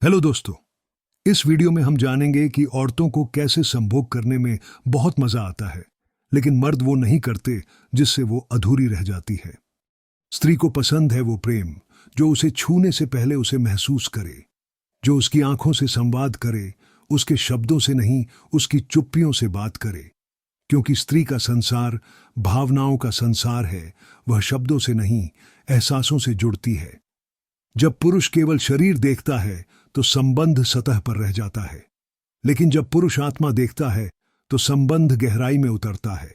Hello दोस्तों। इस video में हम जानेंगे कि औरतों को कैसे संभोग करने में बहुत मजा आता है, लेकिन मर्द वो नहीं करते जिससे वो अधूरी रह जाती है। स्त्री को पसंद है वो प्रेम जो उसे छूने से पहले उसे महसूस करे, जो उसकी आंखों से संवाद करे, उसके शब्दों से नहीं, उसकी चुप्पियों से बात करे। क्योंकि स्त्री का संसार भावनाओं का संसार है, वह शब्दों से नहीं, एहसासों से जुड़ती है। जब पुरुष केवल शरीर देखता है तो संबंध सतह पर रह जाता है, लेकिन जब पुरुष आत्मा देखता है तो संबंध गहराई में उतरता है।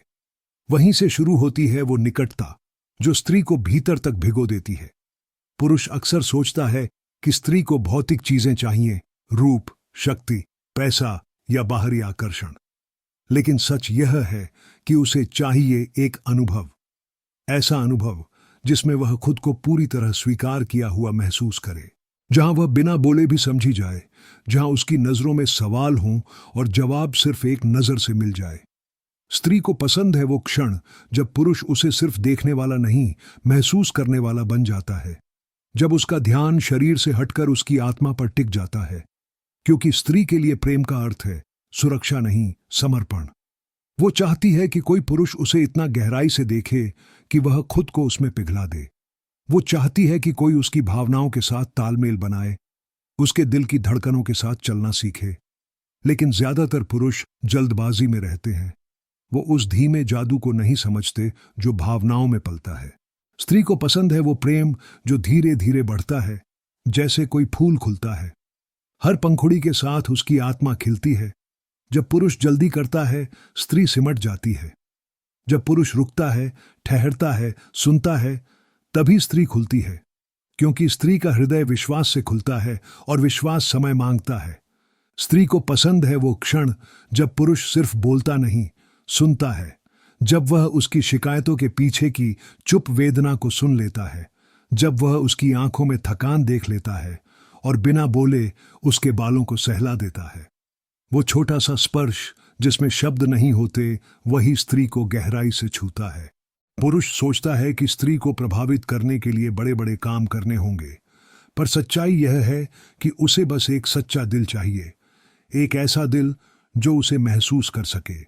वहीं से शुरू होती है वो निकटता जो स्त्री को भीतर तक भिगो देती है। पुरुष अक्सर सोचता है कि स्त्री को भौतिक चीजें चाहिए, रूप, शक्ति, पैसा या बाहरी आकर्षण, लेकिन सच यह है कि उसे चाहिए एक अनुभव, ऐसा अनुभव जिसमें वह खुद को पूरी तरह स्वीकार किया हुआ महसूस करे, जहां वह बिना बोले भी समझी जाए, जहां उसकी नजरों में सवाल हों और जवाब सिर्फ एक नजर से मिल जाए। स्त्री को पसंद है वो क्षण जब पुरुष उसे सिर्फ देखने वाला नहीं, महसूस करने वाला बन जाता है, जब उसका ध्यान शरीर से हटकर उसकी आत्मा पर टिक जाता है। क्योंकि स्त्री के लिए प्रेम का अर्थ है सुरक्षा नहीं, समर्पण। वो चाहती है कि कोई पुरुष उसे इतना गहराई से देखे कि वह खुद को उसमें पिघला दे। वो चाहती है कि कोई उसकी भावनाओं के साथ तालमेल बनाए, उसके दिल की धड़कनों के साथ चलना सीखे। लेकिन ज्यादातर पुरुष जल्दबाजी में रहते हैं, वो उस धीमे जादू को नहीं समझते जो भावनाओं में पलता है। स्त्री को पसंद है वो प्रेम जो धीरे धीरे बढ़ता है, जैसे कोई फूल खुलता है। हर पंखुड़ी के साथ उसकी आत्मा खिलती है। जब पुरुष जल्दी करता है, स्त्री सिमट जाती है। जब पुरुष रुकता है, ठहरता है, सुनता है, तभी स्त्री खुलती है। क्योंकि स्त्री का हृदय विश्वास से खुलता है और विश्वास समय मांगता है। स्त्री को पसंद है वो क्षण जब पुरुष सिर्फ बोलता नहीं, सुनता है, जब वह उसकी शिकायतों के पीछे की चुप वेदना को सुन लेता है, जब वह उसकी आंखों में थकान देख लेता है और बिना बोले उसके बालों को सहला देता है। वो छोटा सा स्पर्श जिसमें शब्द नहीं होते, वही स्त्री को गहराई से छूता है। पुरुष सोचता है कि स्त्री को प्रभावित करने के लिए बड़े बड़े काम करने होंगे, पर सच्चाई यह है कि उसे बस एक सच्चा दिल चाहिए, एक ऐसा दिल जो उसे महसूस कर सके।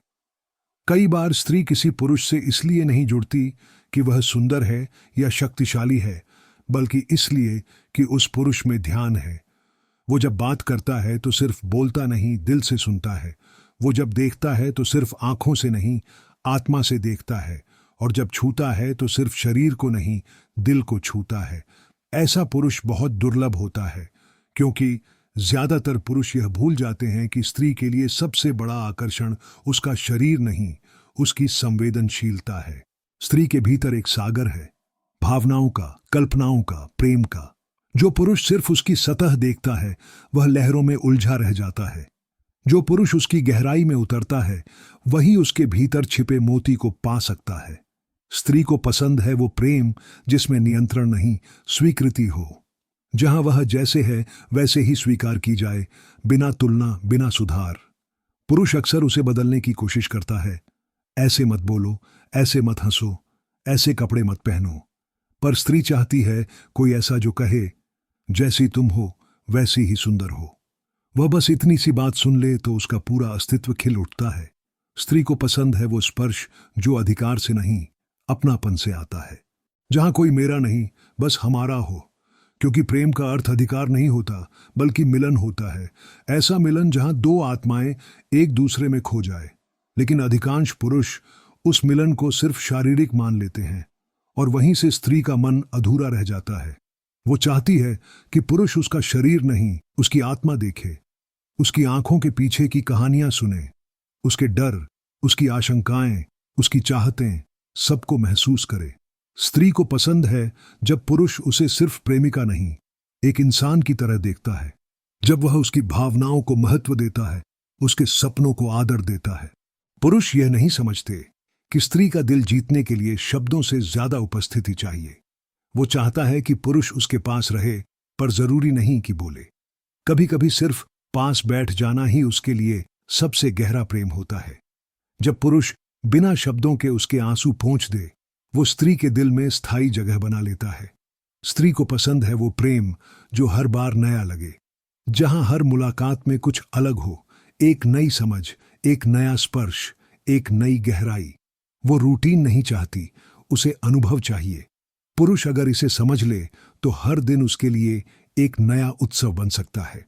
कई बार स्त्री किसी पुरुष से इसलिए नहीं जुड़ती कि वह सुंदर है या शक्तिशाली है, बल्कि इसलिए कि उस पुरुष में ध्यान है। वो जब बात करता है तो सिर्फ बोलता नहीं, दिल से सुनता है। वो जब देखता है तो सिर्फ आंखों से नहीं, आत्मा से देखता है। और जब छूता है तो सिर्फ शरीर को नहीं, दिल को छूता है। ऐसा पुरुष बहुत दुर्लभ होता है, क्योंकि ज्यादातर पुरुष यह भूल जाते हैं कि स्त्री के लिए सबसे बड़ा आकर्षण उसका शरीर नहीं, उसकी संवेदनशीलता है। स्त्री के भीतर एक सागर है, भावनाओं का, कल्पनाओं का, प्रेम का। जो पुरुष सिर्फ उसकी सतह देखता है वह लहरों में उलझा रह जाता है। जो पुरुष उसकी गहराई में उतरता है वही उसके भीतर छिपे मोती को पा सकता है। स्त्री को पसंद है वो प्रेम जिसमें नियंत्रण नहीं, स्वीकृति हो, जहां वह जैसे है वैसे ही स्वीकार की जाए, बिना तुलना, बिना सुधार। पुरुष अक्सर उसे बदलने की कोशिश करता है। ऐसे मत बोलो, ऐसे मत हंसो, ऐसे कपड़े मत पहनो। पर स्त्री चाहती है कोई ऐसा जो कहे, जैसी तुम हो वैसी ही सुंदर हो। वह बस इतनी सी बात सुन ले तो उसका पूरा अस्तित्व खिल उठता है। स्त्री को पसंद है वो स्पर्श जो अधिकार से नहीं, अपनापन से आता है, जहां कोई मेरा नहीं, बस हमारा हो। क्योंकि प्रेम का अर्थ अधिकार नहीं होता, बल्कि मिलन होता है। ऐसा मिलन जहां दो आत्माएं एक दूसरे में खो जाए। लेकिन अधिकांश पुरुष उस मिलन को सिर्फ शारीरिक मान लेते हैं, और वहीं से स्त्री का मन अधूरा रह जाता है। वो चाहती है कि पुरुष उसका शरीर नहीं, उसकी आत्मा देखे, उसकी आंखों के पीछे की कहानियां सुने, उसके डर, उसकी आशंकाएं, उसकी चाहतें, सबको महसूस करे। स्त्री को पसंद है जब पुरुष उसे सिर्फ प्रेमिका नहीं, एक इंसान की तरह देखता है, जब वह उसकी भावनाओं को महत्व देता है, उसके सपनों को आदर देता है। पुरुष यह नहीं समझते कि स्त्री का दिल जीतने के लिए शब्दों से ज्यादा उपस्थिति चाहिए। वो चाहता है कि पुरुष उसके पास रहे, पर जरूरी नहीं कि बोले। कभी कभी सिर्फ पास बैठ जाना ही उसके लिए सबसे गहरा प्रेम होता है। जब पुरुष बिना शब्दों के उसके आंसू पोंछ दे, वो स्त्री के दिल में स्थायी जगह बना लेता है। स्त्री को पसंद है वो प्रेम जो हर बार नया लगे, जहां हर मुलाकात में कुछ अलग हो, एक नई समझ, एक नया स्पर्श, एक नई गहराई। वो रूटीन नहीं चाहती, उसे अनुभव चाहिए। पुरुष अगर इसे समझ ले तो हर दिन उसके लिए एक नया उत्सव बन सकता है।